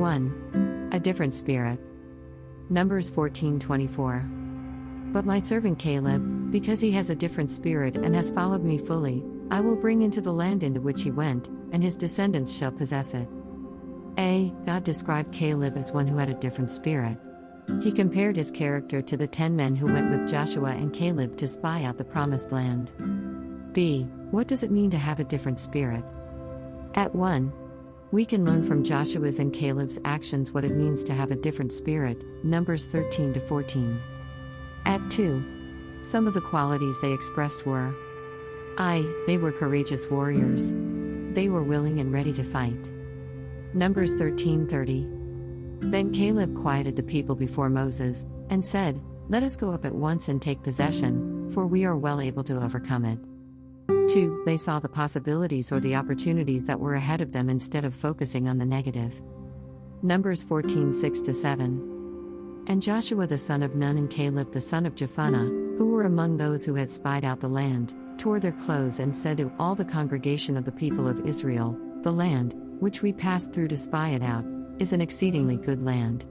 1. A different spirit. Numbers 14:24. But my servant Caleb, because he has a different spirit and has followed me fully, I will bring into the land into which he went, and his descendants shall possess it. A. God described Caleb as one who had a different spirit. He compared his character to the 10 men who went with Joshua and Caleb to spy out the promised land. B. What does it mean to have a different spirit? At 1. We can learn from Joshua's and Caleb's actions what it means to have a different spirit, Numbers 13-14. At 2. Some of the qualities they expressed were: I. They were courageous warriors. They were willing and ready to fight. Numbers 13:30. Then Caleb quieted the people before Moses, and said, Let us go up at once and take possession, for we are well able to overcome it. 2. They saw the possibilities or the opportunities that were ahead of them instead of focusing on the negative. Numbers 14:6-7. And Joshua the son of Nun and Caleb the son of Jephunneh, who were among those who had spied out the land, tore their clothes and said to all the congregation of the people of Israel, The land, which we passed through to spy it out, is an exceedingly good land.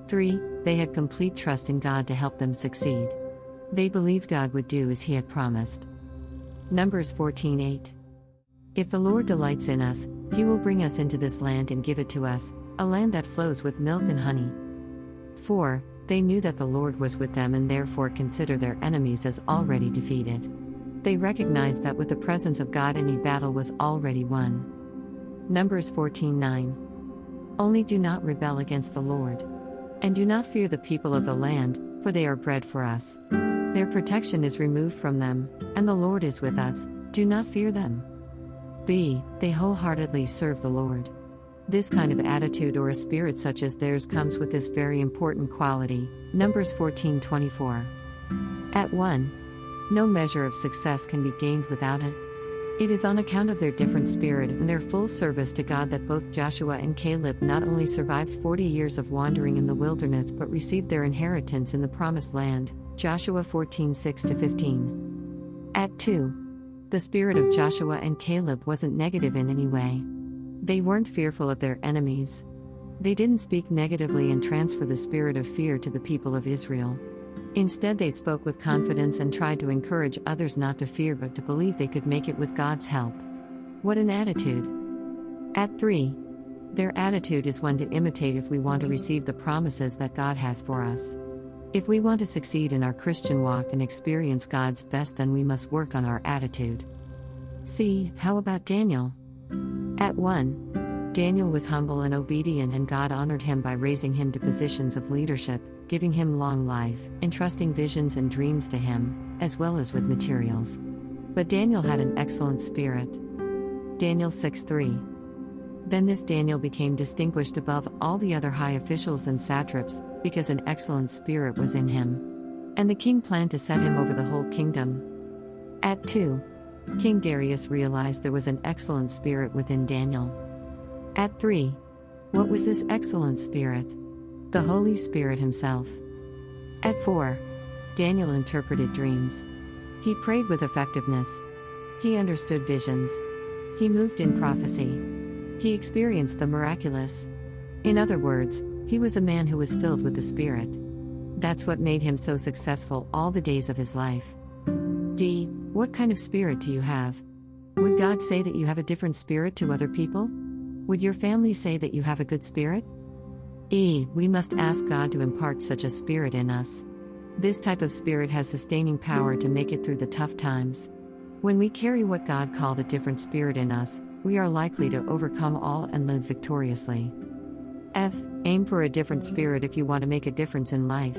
3. They had complete trust in God to help them succeed. They believed God would do as he had promised. Numbers 14:8. If the Lord delights in us, he will bring us into this land and give it to us, a land that flows with milk and honey. 4. They knew that the Lord was with them and therefore considered their enemies as already defeated. They recognized that with the presence of God any battle was already won. Numbers 14:9. Only do not rebel against the Lord. And do not fear the people of the land, for they are bread for us. Their protection is removed from them, and the Lord is with us, do not fear them. B. They wholeheartedly serve the Lord. This kind of attitude or a spirit such as theirs comes with this very important quality, Numbers 14:24. At 1. No measure of success can be gained without it. It is on account of their different spirit and their full service to God that both Joshua and Caleb not only survived 40 years of wandering in the wilderness but received their inheritance in the promised land, Joshua 14:6-15. At 2. The spirit of Joshua and Caleb wasn't negative in any way. They weren't fearful of their enemies. They didn't speak negatively and transfer the spirit of fear to the people of Israel. Instead, they spoke with confidence and tried to encourage others not to fear but to believe they could make it with God's help. What an attitude! At 3. Their attitude is one to imitate if we want to receive the promises that God has for us. If we want to succeed in our Christian walk and experience God's best, then we must work on our attitude. C. How about Daniel? At 1. Daniel was humble and obedient, and God honored him by raising him to positions of leadership, giving him long life, entrusting visions and dreams to him, as well as with materials. But Daniel had an excellent spirit. Daniel 6:3. Then this Daniel became distinguished above all the other high officials and satraps, because an excellent spirit was in him. And the king planned to set him over the whole kingdom. At 2. King Darius realized there was an excellent spirit within Daniel. At 3. What was this excellent spirit? The Holy Spirit himself. At 4. Daniel interpreted dreams. He prayed with effectiveness. He understood visions. He moved in prophecy. He experienced the miraculous. In other words, he was a man who was filled with the Spirit. That's what made him so successful all the days of his life. D. What kind of spirit do you have? Would God say that you have a different spirit to other people? Would your family say that you have a good spirit? E. We must ask God to impart such a spirit in us. This type of spirit has sustaining power to make it through the tough times. When we carry what God called a different spirit in us, we are likely to overcome all and live victoriously. F. Aim for a different spirit if you want to make a difference in life.